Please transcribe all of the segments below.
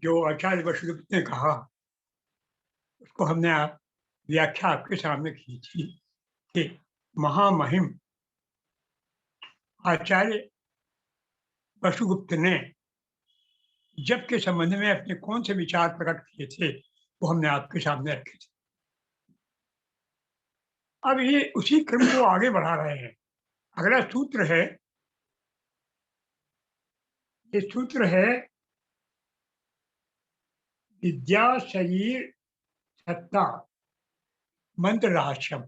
जो आचार्य वसुदेव ने कहा उसको हमने व्याख्या आपके सामने की थी कि महामहिम आचार्य वसुगुप्त ने जप के संबंध में अपने कौन से विचार प्रकट किए थे वो हमने आपके सामने रखे थे। अब ये उसी क्रम को आगे बढ़ा रहे हैं। अगला सूत्र है, ये सूत्र है विद्या शरीर सत्ता मंत्र रहस्यम।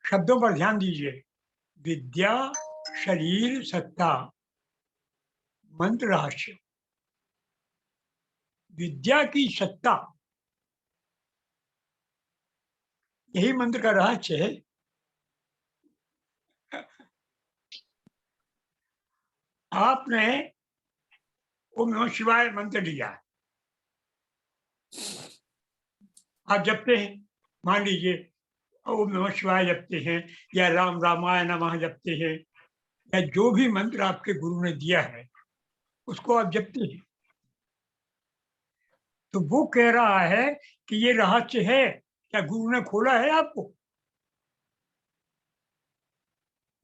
शब्दों पर ध्यान दीजिए। विद्या शरीर सत्ता मंत्र रहस्य। विद्या की सत्ता यही मंत्र का रहस्य है। आपने ओम नमः शिवाय मंत्र लिया, आप जपते हैं, मान लीजिए ओम नमः शिवाय जपते हैं या राम रामाय नमः जपते हैं या जो भी मंत्र आपके गुरु ने दिया है उसको आप जपते हैं, तो वो कह रहा है कि ये रहस्य है। क्या गुरु ने खोला है आपको?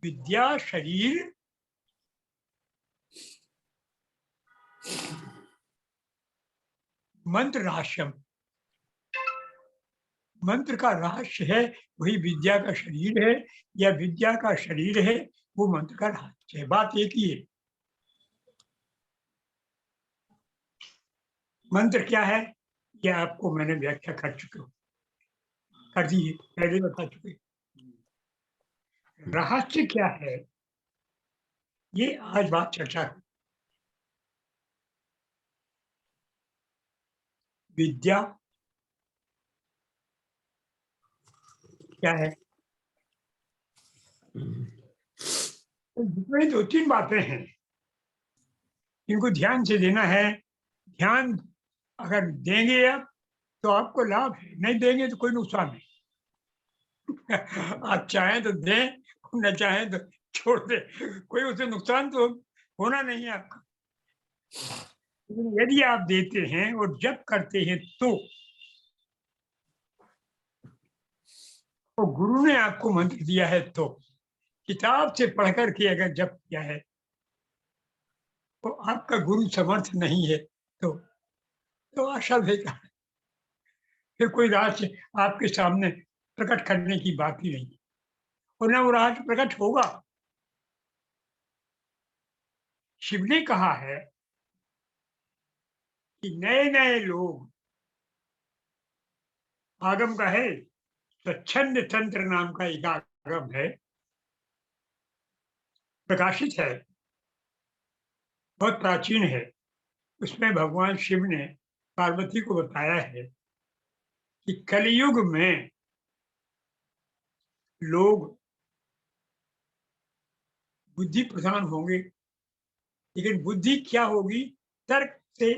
विद्या शरीर मंत्र रहस्यम। मंत्र का रहस्य है वही विद्या का शरीर है, या विद्या का शरीर है वो मंत्र का रहस्य है। बात एक ही है। मंत्र क्या है ये आपको मैंने व्याख्या कर चुके हो, कर दी, पहले बता चुके। रहस्य क्या है ये आज बात चर्चा है। विद्या क्या है? तो जितने दो तीन बातें हैं इनको ध्यान से देना है। ध्यान अगर देंगे आप तो आपको लाभ है, नहीं देंगे तो कोई नुकसान नहीं। आप चाहें तो दें, न चाहें तो छोड़ दे, कोई उससे नुकसान तो होना नहीं है आपका। लेकिन यदि आप देते हैं और जब करते हैं तो गुरु ने आपको मंत्र दिया है तो किताब से पढ़ करके अगर जप किया है तो आपका गुरु समर्थ नहीं है तो आशा बेकार। फिर कोई रहस्य आपके सामने प्रकट करने की बात ही नहीं, और न वो रहस्य प्रकट होगा। शिव ने कहा है कि नए नए लोग, आगम का है स्वच्छंद तंत्र नाम का एक आगम है, प्रकाशित है, बहुत प्राचीन है। उसमें भगवान शिव ने पार्वती को बताया है कि कलयुग में लोग बुद्धि प्रधान होंगे, लेकिन बुद्धि क्या होगी? तर्क से,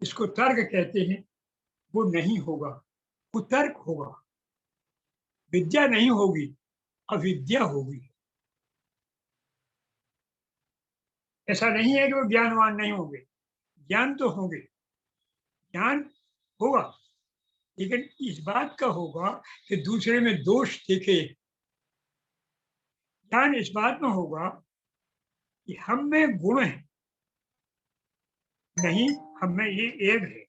इसको तर्क कहते हैं, वो नहीं होगा, कुतर्क होगा। विद्या नहीं होगी, अविद्या होगी। ऐसा नहीं है कि वो ज्ञानवान नहीं होंगे, ज्ञान तो होंगे, ज्ञान होगा, लेकिन इस बात का होगा कि दूसरे में दोष देखे। ज्ञान इस बात में होगा कि हम में गुण है, नहीं हम में ये ऐब है।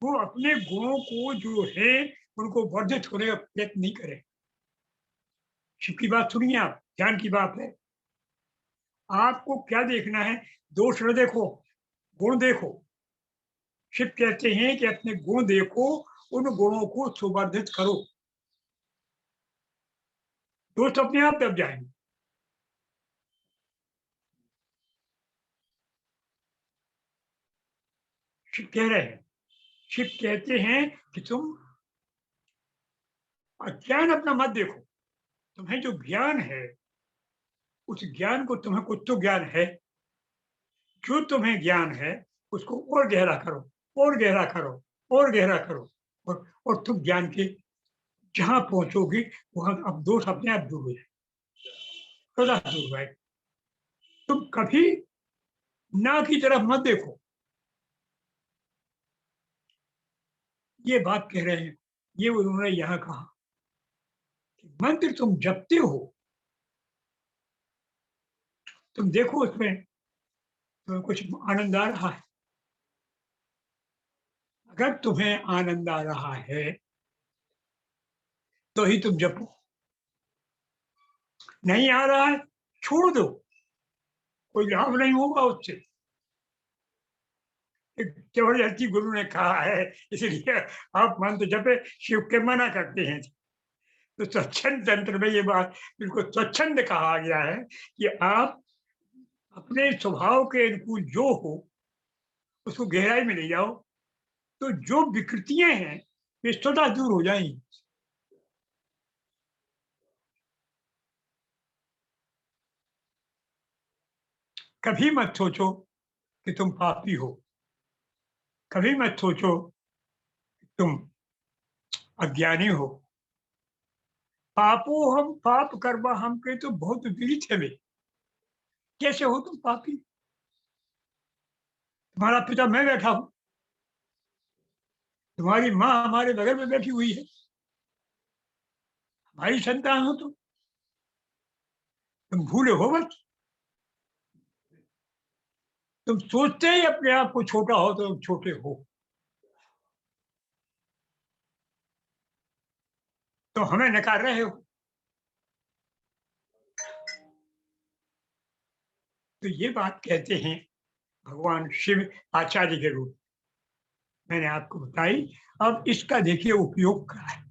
वो अपने गुणों को जो है उनको वर्धित होने का प्रयत्न नहीं करे। शिव की बात सुनिए आप, ज्ञान की बात है। आपको क्या देखना है? दोष न देखो, गुण देखो। शिव कहते हैं कि अपने गुण देखो, उन गुणों को सुवर्धित करो, दोष अपने आप दब जाएंगे। शिव कह रहे हैं, शिव कहते हैं कि तुम अज्ञान अपना मत देखो, तुम्हें जो ज्ञान है उस ज्ञान को, तुम्हें कुछ तो ज्ञान है, जो तुम्हें ज्ञान है उसको और गहरा करो, और गहरा करो, और गहरा करो, और तुम ज्ञान के जहां पहुंचोगे वहां अब दोष अपने आप दूर हो जाए, सदा दूर हो जाए। तुम कभी ना की तरफ मत देखो। ये बात कह रहे हैं, ये उन्होंने यहां कहा कि मंत्र तुम जपते हो, तुम देखो उसमें तुम्हें कुछ आनंद आ रहा है। अगर तुम्हें आनंद आ रहा है तो ही तुम जपो, नहीं आ रहा है छोड़ दो, कोई लाभ नहीं होगा उससे। जबरदस्ती गुरु ने कहा है इसलिए आप मंत्र जपे, शिव के मना करते हैं। तो स्वच्छंद तंत्र में ये बात बिल्कुल स्वच्छंद कहा गया है कि आप अपने स्वभाव के अनुकूल जो हो उसको गहराई में ले जाओ, तो जो विकृतियां हैं वे स्वतः दूर हो जाएंगी। कभी मत सोचो कि तुम पापी हो, कभी मत सोचो कि तुम अज्ञानी हो। पापो हम पाप कर्मा हम के तो बहुत विदित है वे। कैसे हो तुम पापी? तुम्हारा पिता मैं बैठा हूं, तुम्हारी माँ हमारे बगल में बैठी हुई है, हमारी संतान हो तुम भूले हो बस। तुम सोचते ही अपने आप को छोटा हो तो तुम छोटे हो। तो हमें नकार रहे हो। तो ये बात कहते हैं भगवान शिव आचार्य के रूप। मैंने आपको बताई। अब इसका देखिए उपयोग क्या है।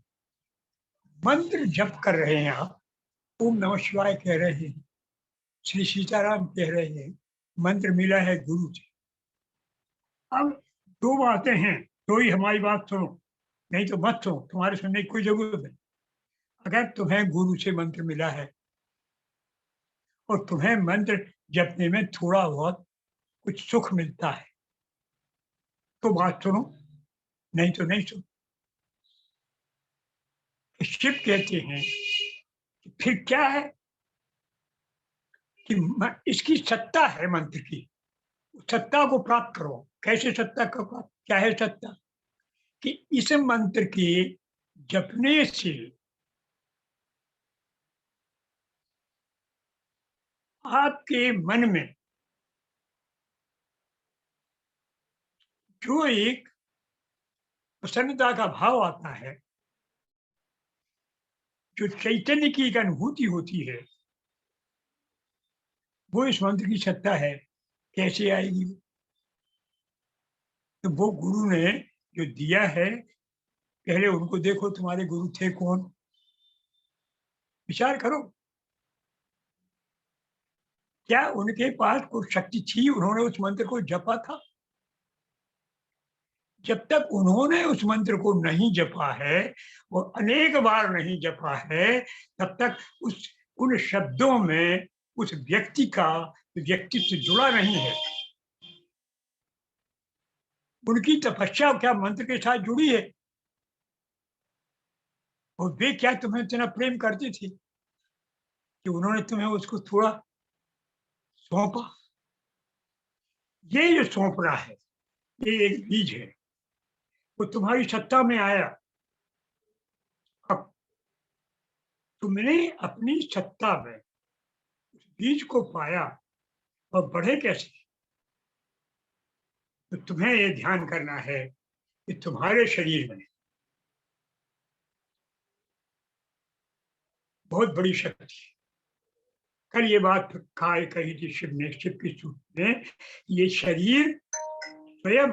मंत्र जप कर रहे हैं आप, ओम नमः शिवाय कह रहे हैं, श्री सीताराम कह रहे हैं, मंत्र मिला है गुरु से। अब दो बातें हैं, तो ही हमारी बात सुनो, नहीं तो मत सुनो, तुम्हारे सुनने की कोई जरूरत नहीं। अगर तुम्हें गुरु से मंत्र मिला है और तुम्हें मंत्र जपने में थोड़ा बहुत कुछ सुख मिलता है तो बात सुनो, नहीं तो नहीं सुनो। शिव कहते हैं कि फिर क्या है कि इसकी सत्ता है मंत्र की, सत्ता को प्राप्त करो। कैसे सत्ता को प्राप्त, क्या है सत्ता? कि इस मंत्र के जपने से आपके मन में जो एक प्रसन्नता का भाव आता है, जो चैतन्य की एक अनुभूति होती है, वो इस मंत्र की सत्ता है। कैसे आएगी? तो वो गुरु ने जो दिया है, पहले उनको देखो, तुम्हारे गुरु थे कौन, विचार करो। क्या उनके पास कोई शक्ति थी, उन्होंने उस मंत्र को जपा था? जब तक उन्होंने उस मंत्र को नहीं जपा है और अनेक बार नहीं जपा है, तब तक उस उन शब्दों में उस व्यक्ति का व्यक्तित्व जुड़ा नहीं है। उनकी तपस्या क्या मंत्र के साथ जुड़ी है? और वे क्या तुम्हें इतना प्रेम करती थी कि उन्होंने तुम्हें उसको थोड़ा सौंपा? ये जो सौंपना है, ये एक बीज है, वो तुम्हारी सत्ता में आया। अब तुमने अपनी सत्ता में उस बीज को पाया और बढ़े कैसे? तो तुम्हें ये ध्यान करना है कि तुम्हारे शरीर में बहुत बड़ी शक्ति है। कल ये बात कही थी शिव ने, शिव की सूत्र में, ये शरीर स्वयं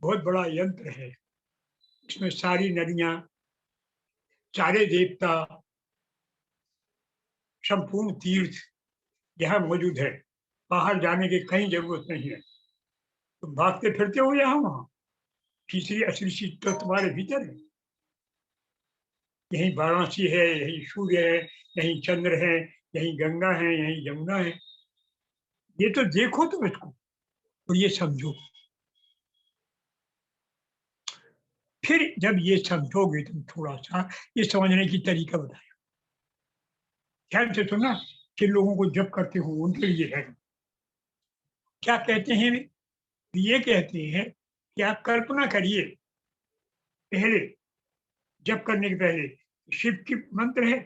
बहुत बड़ा यंत्र है। इसमें सारी नदियां, सारे देवता, संपूर्ण तीर्थ यहाँ मौजूद है। बाहर जाने की कहीं जरूरत नहीं है। तुम भागते फिरते हो यहाँ वहां, तीसरी असली चीज तो तुम्हारे भीतर है। यही वाराणसी है, यही सूर्य है, यही चंद्र है, यही गंगा है, यही यमुना है। ये तो देखो तुम इसको और ये समझो। फिर जब ये समझोगे तुम थोड़ा सा, ये समझने की तरीका बताया, ध्यान से सुनना। जिन लोगों को जब करते हो उनके लिए है। क्या कहते हैं वे? ये कहते हैं कि आप कल्पना करिए, पहले जप करने के पहले शिव की मंत्र है,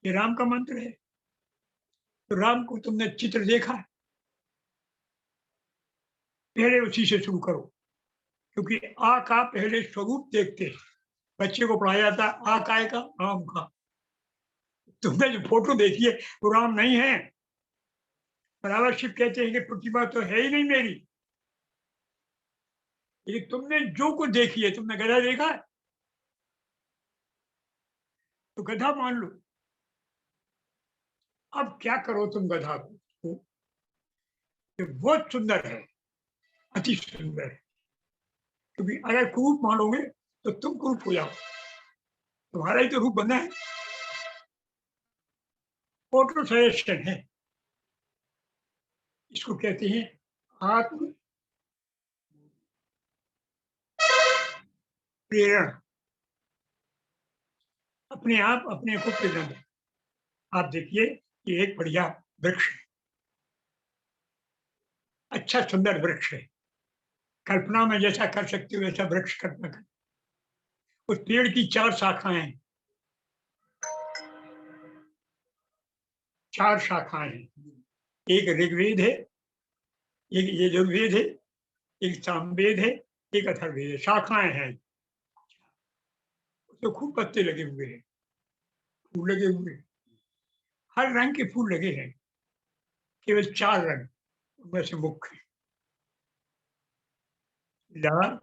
ये राम का मंत्र है, तो राम को तुमने चित्र देखा है, पहले उसी से शुरू करो, क्योंकि आ का पहले स्वरूप देखते हैं। बच्चे को पढ़ाया जाता है आ काय का, राम का। तुमने जो फोटो देखी है वो राम नहीं है। बराबर शिव कहते हैं कि प्रतिमा तो है ही नहीं मेरी, लेकिन तुमने जो कुछ देखी है, तुमने गधा देखा है तो गधा मान लो। अब क्या करो तुम गधा को, ये बहुत सुंदर है, अति सुंदर है, क्योंकि अगर कुरूप मानोगे तो तुम कुरूप हो जाओ, तुम्हारा ही तो रूप बना है। फोटो सजेशन है, इसको कहते हैं आत्म प्रेरण। अपने आप अपने को प्रेरण दे। आप देखिए कि एक बढ़िया वृक्ष है, अच्छा सुंदर वृक्ष है, कल्पना में जैसा कर सकते हो वैसा वृक्ष कल्पना कर। उस पेड़ की 4 शाखाएं हैं, 4 शाखाएं हैं। एक ऋग्वेद है, एक यजुर्वेद है, एक सामवेद है, एक अथर्ववेद है, शाखाएं हैं। उसमें खूब पत्ते लगे हुए हैं, फूल लगे हुए हैं, हर रंग के फूल लगे हैं, केवल 4 रंग उनमें से मुख्य हैं, लाल,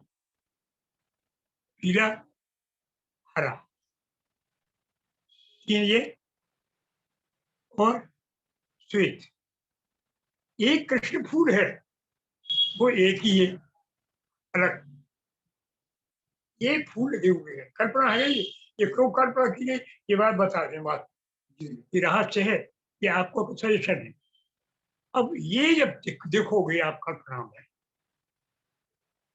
पीला, हरा, ये और श्वेत। एक कृष्ण फूल है, वो एक ही है, अलग। ये फूल लगे हुए हैं, कल्पना है ये क्यों कल्पना की है, ये बात बता दें। बात ये रहस्य है, ये आपको सजेशन है। अब ये जब देखोगे आप कल्पना में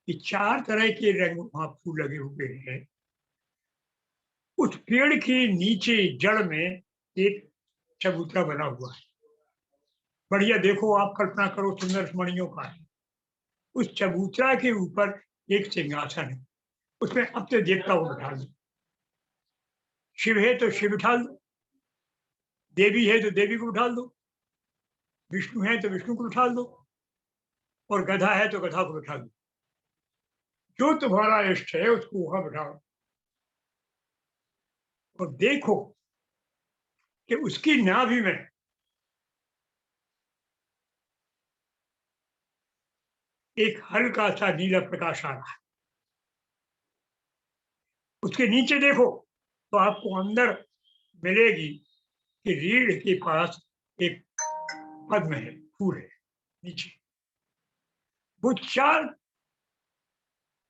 कि 4 तरह के रंग वहां फूल लगे हुए हैं, उस पेड़ के नीचे जड़ में एक चबूतरा बना हुआ है, बढ़िया। देखो आप कल्पना करो, सुंदर मणियों का है। उस चबूतरा के ऊपर एक सिंहासन है, उसमें अपने देवता को बिठा दो। शिव है तो शिव बिठा दो, देवी है तो देवी को बिठा दो, विष्णु है तो विष्णु को बिठा दो, और गधा है तो गधा को बिठा दो। जो तुम्हारा इष्ट है उसको वहां बिठाओ, और देखो कि उसकी नाभि में एक हल्का सा नीला प्रकाश आ रहा है। उसके नीचे देखो तो आपको अंदर मिलेगी कि रीढ़ के पास एक पद्म है, फूल है नीचे। वो 4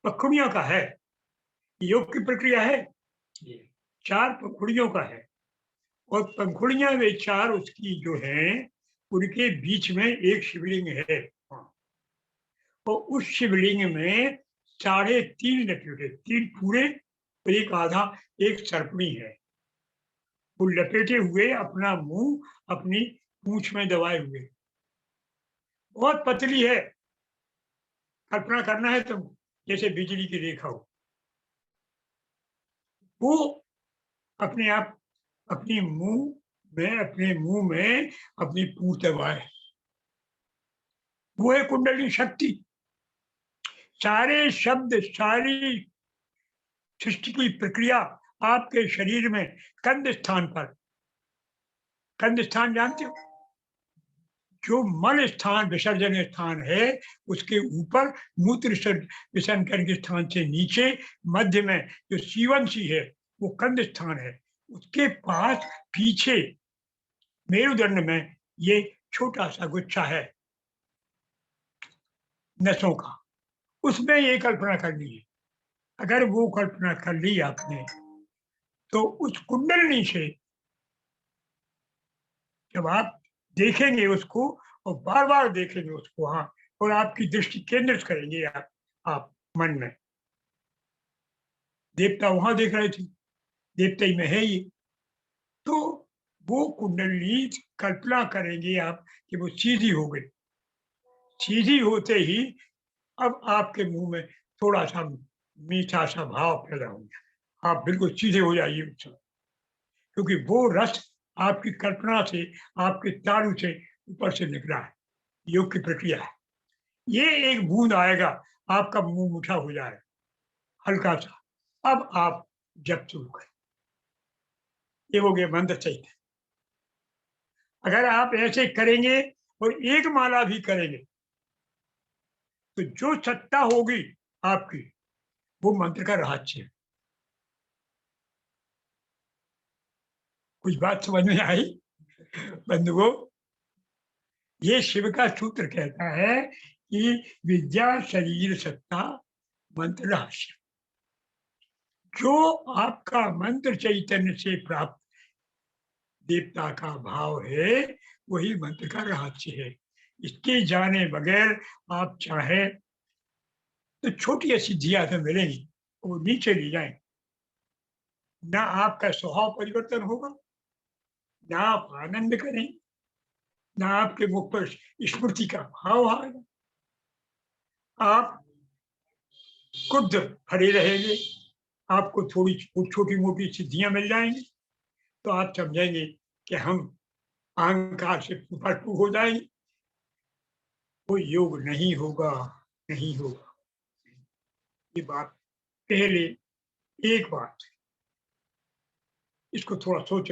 पखुड़ियों का है, योग की प्रक्रिया है, 4 पखुड़ियों का है। और पंखुड़ियां वे 4 उसकी जो है, उनके बीच में एक शिवलिंग है। तो उस शिवलिंग में 3.5 लपेटे, 3 पूरे और एक आधा, एक सर्पणी है। वो लपेटे हुए अपना मुंह अपनी पूंछ में दबाए हुए, बहुत पतली है। कल्पना करना है तो जैसे बिजली की रेखा हो। वो अपने आप अपने मुंह में अपनी पूंछ दबाए, वो है कुंडली शक्ति। सारे शब्द, सारी सृष्टि की प्रक्रिया आपके शरीर में कंध स्थान पर, कंध स्थान जानते हो, जो मल स्थान विसर्जन स्थान है, उसके ऊपर मूत्र विसर्जन के स्थान से नीचे मध्य में जो सीवंशी है वो कंध स्थान है। उसके पास पीछे मेरुदंड में ये छोटा सा गुच्छा है नसों का, उसमें ये कल्पना करनी है। अगर वो कल्पना कर ली आपने तो उस कुंडलनी से जब आप देखेंगे उसको और बार बार देखेंगे उसको, हाँ, और आपकी दृष्टि केंद्रित करेंगे आप मन में, देवता वहां देख रहे थे, देवता ही में है ये, तो वो कुंडली कल्पना करेंगे आप कि वो सीधी हो गई, सीधी होते ही अब आपके मुंह में थोड़ा सा मीठा सा भाव पैदा हो गया, आप बिल्कुल सीधे हो जाइए उस समय, क्योंकि वो रस आपकी कल्पना से, आपके तालु से ऊपर से निकला है, योग की प्रक्रिया है। ये एक बूंद आएगा, आपका मुंह मीठा हो जाएगा हल्का सा, अब आप जप शुरू करें। ये हो गया मंत्र चैतन्य। अगर आप ऐसे करेंगे और एक माला भी करेंगे तो जो सत्ता होगी आपकी, वो मंत्र का रहस्य है। कुछ बात समझ में आई बंधुओं? ये शिव का सूत्र कहता है कि विद्या शरीर सत्ता मंत्र रहस्य। जो आपका मंत्र चैतन्य से प्राप्त देवता का भाव है, वही मंत्र का रहस्य है। इसके जाने बगैर आप चाहे तो छोटी सिद्धियां तो मिलेंगी, वो नीचे ले जाएंगे। ना आपका स्वभाव परिवर्तन होगा, ना आप आनंद करें, ना आपके मुख पर स्मृति का भाव आएगा, आप खुद खड़े रहेंगे, आपको थोड़ी छोटी मोटी सिद्धियां मिल जाएंगी, तो आप समझेंगे कि हम अहंकार से भरपूर हो जाएंगे। वो योग नहीं होगा, नहीं होगा। ये बात पहले, एक बात इसको थोड़ा सोच